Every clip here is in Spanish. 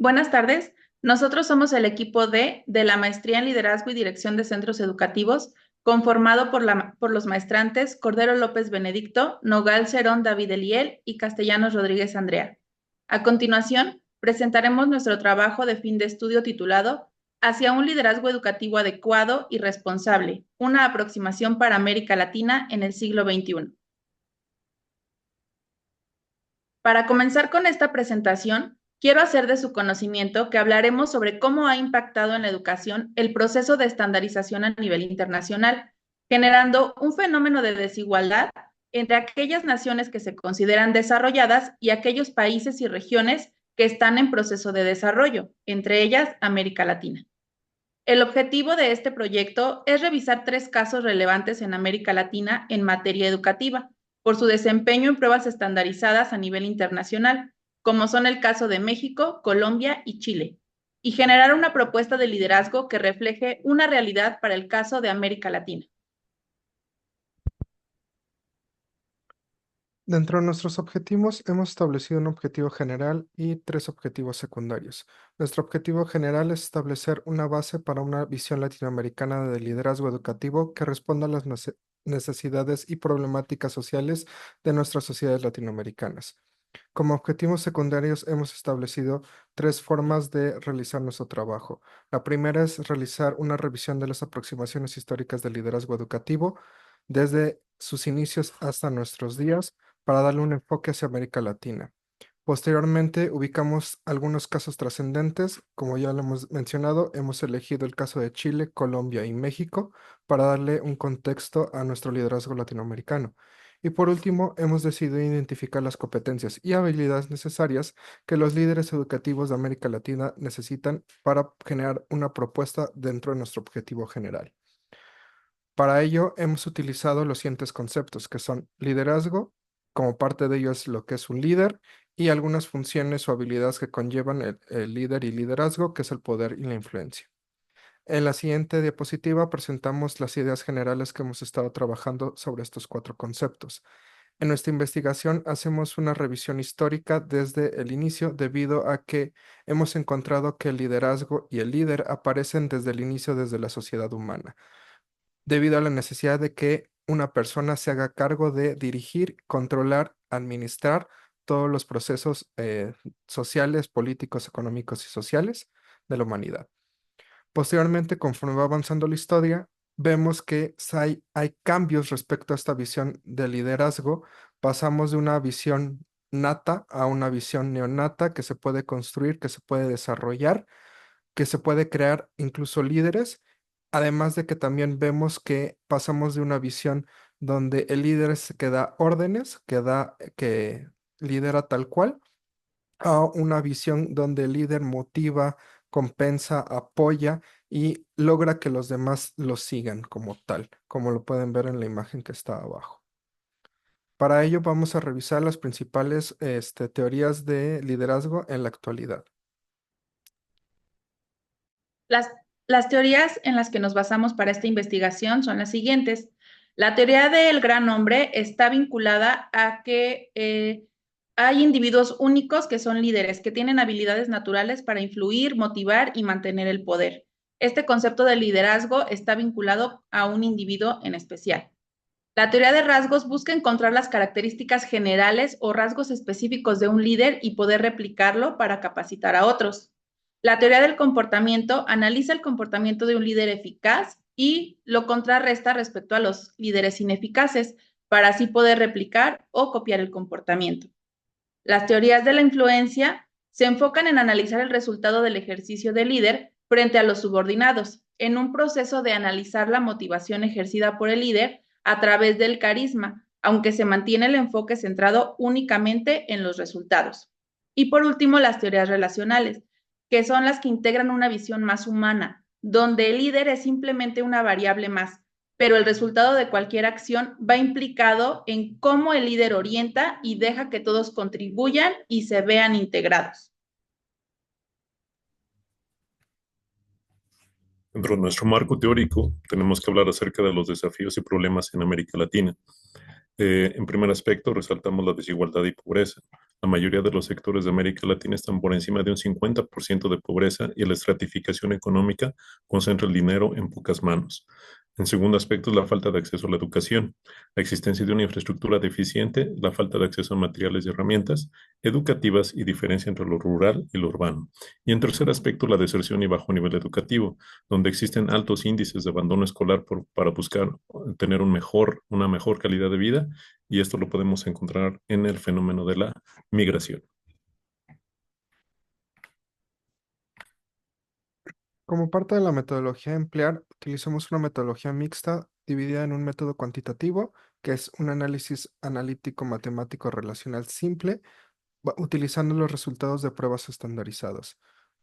Buenas tardes. Nosotros somos el equipo de la Maestría en Liderazgo y Dirección de Centros Educativos, conformado por los maestrantes Cordero López Benedicto, Nogal Cerón David Eliel y Castellanos Rodríguez Andrea. A continuación, presentaremos nuestro trabajo de fin de estudio titulado Hacia un liderazgo educativo adecuado y responsable, una aproximación para América Latina en el siglo XXI. Para comenzar con esta presentación, quiero hacer de su conocimiento que hablaremos sobre cómo ha impactado en la educación el proceso de estandarización a nivel internacional, generando un fenómeno de desigualdad entre aquellas naciones que se consideran desarrolladas y aquellos países y regiones que están en proceso de desarrollo, entre ellas América Latina. El objetivo de este proyecto es revisar 3 casos relevantes en América Latina en materia educativa, por su desempeño en pruebas estandarizadas a nivel internacional, como son el caso de México, Colombia y Chile, y generar una propuesta de liderazgo que refleje una realidad para el caso de América Latina. Dentro de nuestros objetivos hemos establecido un objetivo general y 3 objetivos secundarios. Nuestro objetivo general es establecer una base para una visión latinoamericana de liderazgo educativo que responda a las necesidades y problemáticas sociales de nuestras sociedades latinoamericanas. Como objetivos secundarios hemos establecido 3 formas de realizar nuestro trabajo. La primera es realizar una revisión de las aproximaciones históricas del liderazgo educativo desde sus inicios hasta nuestros días para darle un enfoque hacia América Latina. Posteriormente, ubicamos algunos casos trascendentes. Como ya lo hemos mencionado, hemos elegido el caso de Chile, Colombia y México para darle un contexto a nuestro liderazgo latinoamericano. Y por último, hemos decidido identificar las competencias y habilidades necesarias que los líderes educativos de América Latina necesitan para generar una propuesta dentro de nuestro objetivo general. Para ello, hemos utilizado los siguientes conceptos, que son liderazgo, como parte de ello es lo que es un líder, y algunas funciones o habilidades que conllevan el líder y liderazgo, que es el poder y la influencia. En la siguiente diapositiva presentamos las ideas generales que hemos estado trabajando sobre estos 4 conceptos. En nuestra investigación hacemos una revisión histórica desde el inicio debido a que hemos encontrado que el liderazgo y el líder aparecen desde el inicio desde la sociedad humana debido a la necesidad de que una persona se haga cargo de dirigir, controlar, administrar todos los procesos sociales, políticos, económicos y sociales de la humanidad. Posteriormente, conforme va avanzando la historia, vemos que hay cambios respecto a esta visión de liderazgo. Pasamos de una visión nata a una visión neonata que se puede construir, que se puede desarrollar, que se puede crear incluso líderes, además de que también vemos que pasamos de una visión donde el líder es que da órdenes, que lidera tal cual, a una visión donde el líder motiva, compensa, apoya y logra que los demás lo sigan como tal, como lo pueden ver en la imagen que está abajo. Para ello vamos a revisar las principales teorías de liderazgo en la actualidad. Las, las teorías en las que nos basamos para esta investigación son las siguientes. La teoría del gran hombre está vinculada a que hay individuos únicos que son líderes, que tienen habilidades naturales para influir, motivar y mantener el poder. Este concepto de liderazgo está vinculado a un individuo en especial. La teoría de rasgos busca encontrar las características generales o rasgos específicos de un líder y poder replicarlo para capacitar a otros. La teoría del comportamiento analiza el comportamiento de un líder eficaz y lo contrarresta respecto a los líderes ineficaces para así poder replicar o copiar el comportamiento. Las teorías de la influencia se enfocan en analizar el resultado del ejercicio del líder frente a los subordinados, en un proceso de analizar la motivación ejercida por el líder a través del carisma, aunque se mantiene el enfoque centrado únicamente en los resultados. Y por último, las teorías relacionales, que son las que integran una visión más humana, donde el líder es simplemente una variable más, pero el resultado de cualquier acción va implicado en cómo el líder orienta y deja que todos contribuyan y se vean integrados. Dentro de nuestro marco teórico, tenemos que hablar acerca de los desafíos y problemas en América Latina. En primer aspecto, resaltamos la desigualdad y pobreza. La mayoría de los sectores de América Latina están por encima de un 50% de pobreza y la estratificación económica concentra el dinero en pocas manos. En segundo aspecto, es la falta de acceso a la educación, la existencia de una infraestructura deficiente, la falta de acceso a materiales y herramientas educativas y diferencia entre lo rural y lo urbano. Y en tercer aspecto, la deserción y bajo nivel educativo, donde existen altos índices de abandono escolar para buscar tener una mejor calidad de vida, y esto lo podemos encontrar en el fenómeno de la migración. Como parte de la metodología a emplear, utilizamos una metodología mixta dividida en un método cuantitativo, que es un análisis analítico matemático relacional simple, utilizando los resultados de pruebas estandarizados.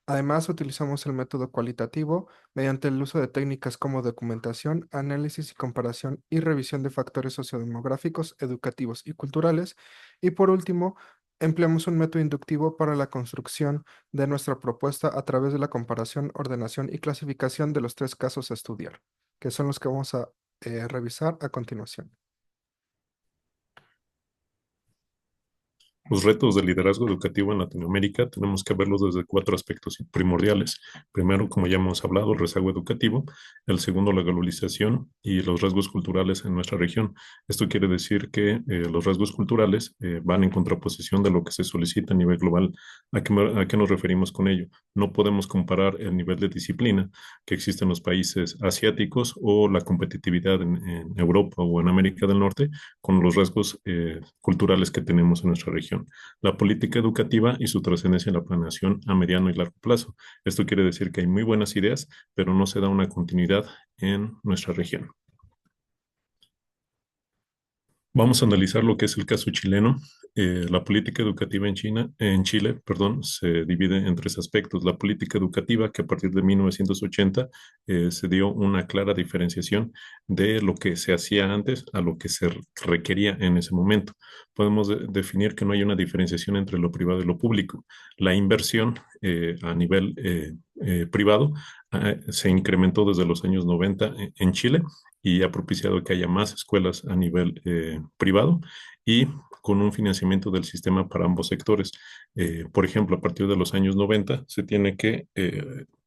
Además, utilizamos el método cualitativo mediante el uso de técnicas como documentación, análisis y comparación y revisión de factores sociodemográficos, educativos y culturales. Y por último, empleamos un método inductivo para la construcción de nuestra propuesta a través de la comparación, ordenación y clasificación de los tres casos a estudiar, que son los que vamos a revisar a continuación. Los retos del liderazgo educativo en Latinoamérica tenemos que verlos desde cuatro aspectos primordiales. Primero, como ya hemos hablado, el rezago educativo. El segundo, la globalización y los rasgos culturales en nuestra región. Esto quiere decir que los rasgos culturales van en contraposición de lo que se solicita a nivel global. ¿A qué nos referimos con ello? No podemos comparar el nivel de disciplina que existe en los países asiáticos o la competitividad en Europa o en América del Norte con los rasgos culturales que tenemos en nuestra región. La política educativa y su trascendencia en la planeación a mediano y largo plazo. Esto quiere decir que hay muy buenas ideas, pero no se da una continuidad en nuestra región. Vamos a analizar lo que es el caso chileno. La política educativa en Chile, perdón, se divide en tres aspectos. La política educativa, que a partir de 1980 se dio una clara diferenciación de lo que se hacía antes a lo que se requería en ese momento. Podemos definir que no hay una diferenciación entre lo privado y lo público. La inversión a nivel privado se incrementó desde los años 90 en Chile y ha propiciado que haya más escuelas a nivel privado y con un financiamiento del sistema para ambos sectores. Por ejemplo, a partir de los años 90 se tiene que,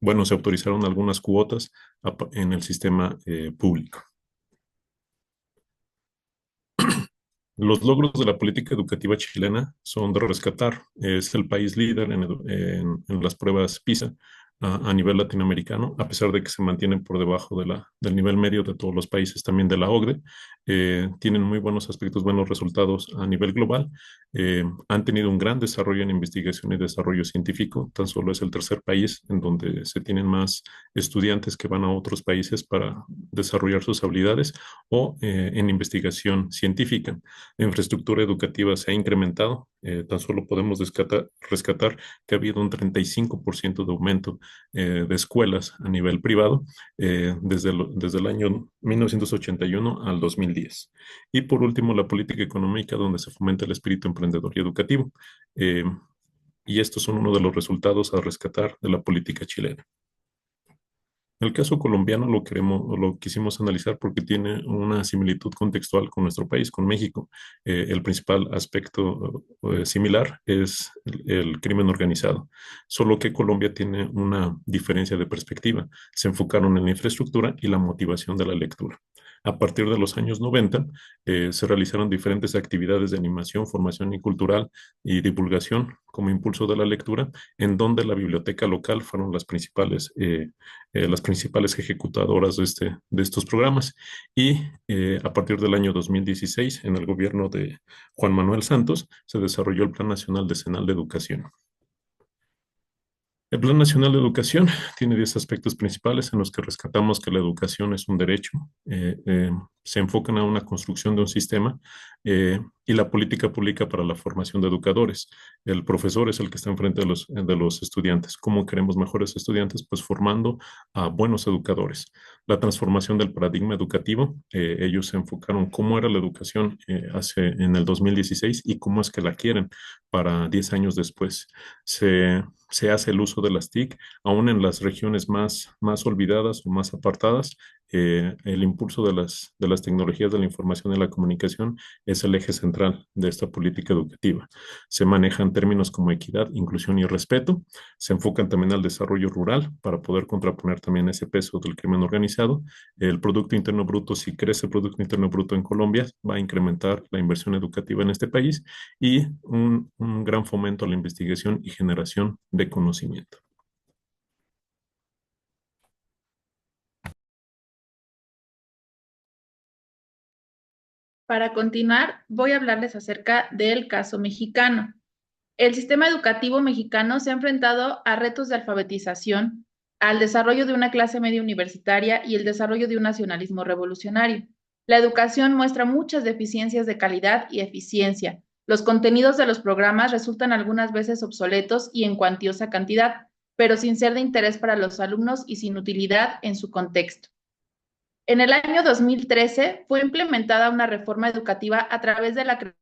bueno, se autorizaron algunas cuotas en el sistema público. Los logros de la política educativa chilena son de rescatar. Es el país líder en las pruebas PISA a nivel latinoamericano, a pesar de que se mantienen por debajo del nivel medio de todos los países también de la OCDE. Tienen muy buenos aspectos, buenos resultados a nivel global. Han tenido un gran desarrollo en investigación y desarrollo científico. Tan solo es el tercer país en donde se tienen más estudiantes que van a otros países para desarrollar sus habilidades o en investigación científica. La infraestructura educativa se ha incrementado. Tan solo podemos rescatar que ha habido un 35% de aumento de escuelas a nivel privado desde el año 1981 al 2010. Y por último, la política económica donde se fomenta el espíritu emprendedor y educativo. Eh, y estos son uno de los resultados a rescatar de la política chilena. El caso colombiano lo quisimos analizar porque tiene una similitud contextual con nuestro país, con México. El principal aspecto similar es el crimen organizado, solo que Colombia tiene una diferencia de perspectiva. Se enfocaron en la infraestructura y la motivación de la lectura. A partir de los años 90, se realizaron diferentes actividades de animación, formación y cultural y divulgación como impulso de la lectura, en donde la biblioteca local fueron las principales ejecutadoras de estos programas. Y a partir del año 2016, en el gobierno de Juan Manuel Santos, se desarrolló el Plan Nacional Decenal de Educación. El Plan Nacional de Educación tiene 10 aspectos principales en los que rescatamos que la educación es un derecho. Se enfocan a una construcción de un sistema y la política pública para la formación de educadores. El profesor es el que está enfrente de los estudiantes. ¿Cómo queremos mejores estudiantes? Pues formando a buenos educadores. La transformación del paradigma educativo. Ellos se enfocaron cómo era la educación en el 2016 y cómo es que la quieren para 10 años después. Se hace el uso de las TIC, aún en las regiones más olvidadas o más apartadas, el impulso de las tecnologías de la información y la comunicación es el eje central de esta política educativa. Se manejan términos como equidad, inclusión y respeto. Se enfocan también al desarrollo rural para poder contraponer también ese peso del crimen organizado. El Producto Interno Bruto, si crece el Producto Interno Bruto en Colombia, va a incrementar la inversión educativa en este país y un gran fomento a la investigación y generación de conocimiento. Para continuar, voy a hablarles acerca del caso mexicano. El sistema educativo mexicano se ha enfrentado a retos de alfabetización, al desarrollo de una clase media universitaria y el desarrollo de un nacionalismo revolucionario. La educación muestra muchas deficiencias de calidad y eficiencia. Los contenidos de los programas resultan algunas veces obsoletos y en cuantiosa cantidad, pero sin ser de interés para los alumnos y sin utilidad en su contexto. En el año 2013 fue implementada una reforma educativa a través de la creación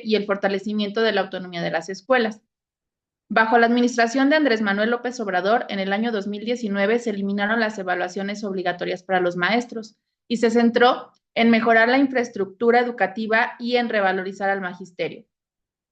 y el fortalecimiento de la autonomía de las escuelas. Bajo la administración de Andrés Manuel López Obrador, en el año 2019 se eliminaron las evaluaciones obligatorias para los maestros y se centró en mejorar la infraestructura educativa y en revalorizar al magisterio.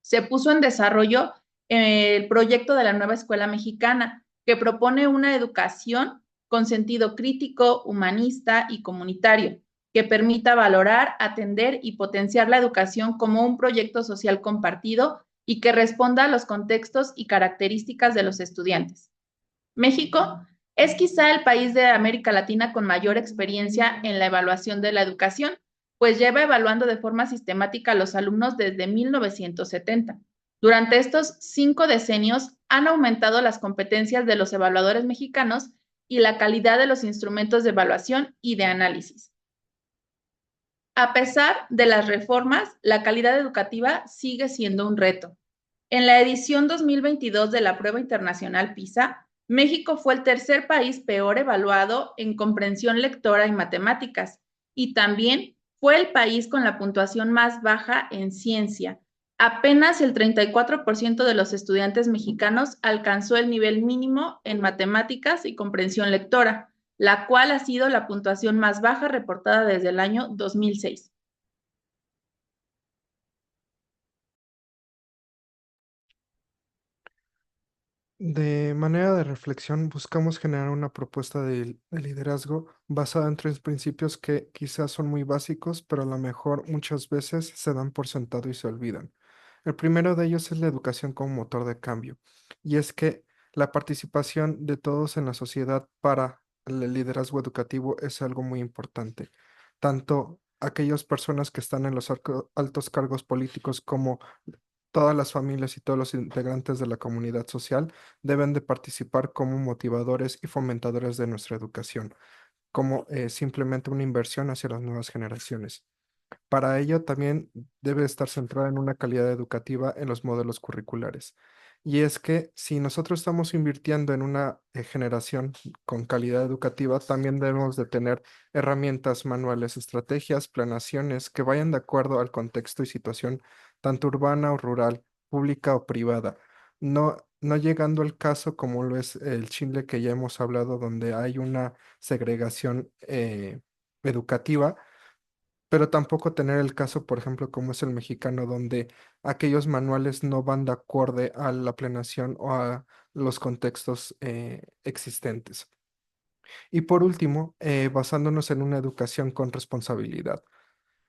Se puso en desarrollo el proyecto de la nueva escuela mexicana, que propone una educación con sentido crítico, humanista y comunitario, que permita valorar, atender y potenciar la educación como un proyecto social compartido y que responda a los contextos y características de los estudiantes. México es quizá el país de América Latina con mayor experiencia en la evaluación de la educación, pues lleva evaluando de forma sistemática a los alumnos desde 1970. Durante estos 5 decenios han aumentado las competencias de los evaluadores mexicanos y la calidad de los instrumentos de evaluación y de análisis. A pesar de las reformas, la calidad educativa sigue siendo un reto. En la edición 2022 de la prueba internacional PISA, México fue el tercer país peor evaluado en comprensión lectora y matemáticas, y también fue el país con la puntuación más baja en ciencia. Apenas el 34% de los estudiantes mexicanos alcanzó el nivel mínimo en matemáticas y comprensión lectora, la cual ha sido la puntuación más baja reportada desde el año 2006. De manera de reflexión, buscamos generar una propuesta de liderazgo basada en tres principios que quizás son muy básicos, pero a lo mejor muchas veces se dan por sentado y se olvidan. El primero de ellos es la educación como motor de cambio, y es que la participación de todos en la sociedad para el liderazgo educativo es algo muy importante. Tanto aquellas personas que están en los altos cargos políticos como todas las familias y todos los integrantes de la comunidad social deben de participar como motivadores y fomentadores de nuestra educación, como simplemente una inversión hacia las nuevas generaciones. Para ello también debe estar centrada en una calidad educativa en los modelos curriculares. Y es que si nosotros estamos invirtiendo en una generación con calidad educativa, también debemos de tener herramientas, manuales, estrategias, planeaciones que vayan de acuerdo al contexto y situación, tanto urbana o rural, pública o privada. No llegando al caso como lo es el Chile que ya hemos hablado, donde hay una segregación educativa, pero tampoco tener el caso, por ejemplo, como es el mexicano, donde aquellos manuales no van de acorde a la planeación o a los contextos existentes. Y por último, basándonos en una educación con responsabilidad.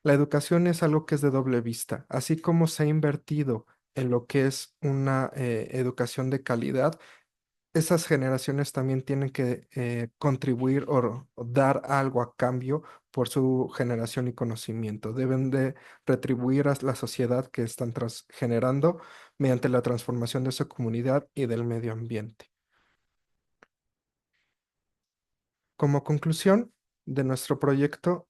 La educación es algo que es de doble vista, así como se ha invertido en lo que es una educación de calidad. Esas generaciones también tienen que contribuir o dar algo a cambio por su generación y conocimiento. Deben de retribuir a la sociedad que están generando mediante la transformación de su comunidad y del medio ambiente. Como conclusión de nuestro proyecto,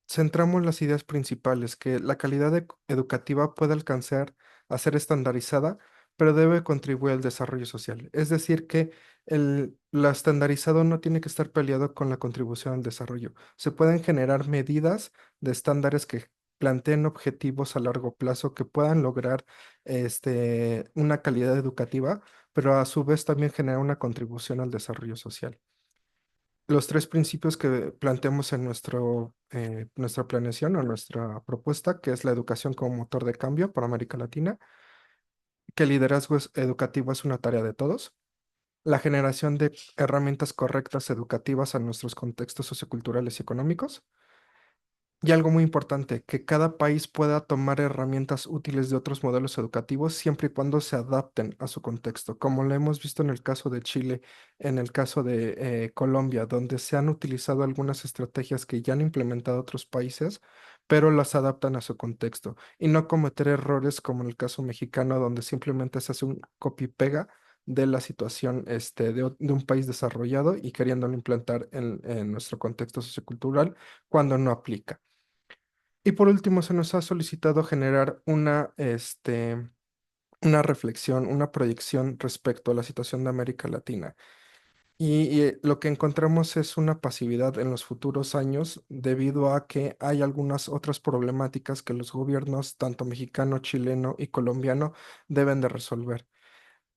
centramos las ideas principales, que la calidad educativa puede alcanzar a ser estandarizada, pero debe contribuir al desarrollo social. Es decir, que lo estandarizado no tiene que estar peleado con la contribución al desarrollo. Se pueden generar medidas de estándares que planteen objetivos a largo plazo que puedan lograr una calidad educativa, pero a su vez también generar una contribución al desarrollo social. los tres principios que planteamos en nuestra planeación o nuestra propuesta, que es la educación como motor de cambio para América Latina, que el educativo es una tarea de todos, la generación de herramientas correctas educativas a nuestros contextos socioculturales y económicos, y algo muy importante, que cada país pueda tomar herramientas útiles de otros modelos educativos siempre y cuando se adapten a su contexto, como lo hemos visto en el caso de Chile, en el caso de Colombia, donde se han utilizado algunas estrategias que ya han implementado otros países, pero las adaptan a su contexto, y no cometer errores como en el caso mexicano, donde simplemente se hace un copy-pega de la situación de un país desarrollado y queriéndolo implantar en nuestro contexto sociocultural cuando no aplica. Y por último, se nos ha solicitado generar una reflexión, una proyección respecto a la situación de América Latina. Y lo que encontramos es una pasividad en los futuros años debido a que hay algunas otras problemáticas que los gobiernos, tanto mexicano, chileno y colombiano, deben de resolver.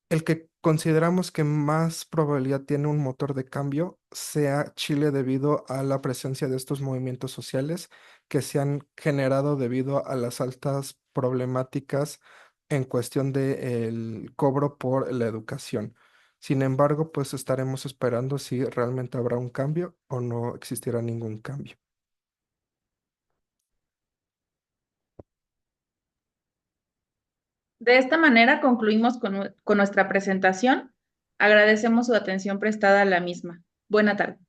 El que consideramos que más probabilidad tiene un motor de cambio sea Chile debido a la presencia de estos movimientos sociales que se han generado debido a las altas problemáticas en cuestión del cobro por la educación. Sin embargo, pues estaremos esperando si realmente habrá un cambio o no existirá ningún cambio. De esta manera concluimos con nuestra presentación. Agradecemos su atención prestada a la misma. Buena tarde.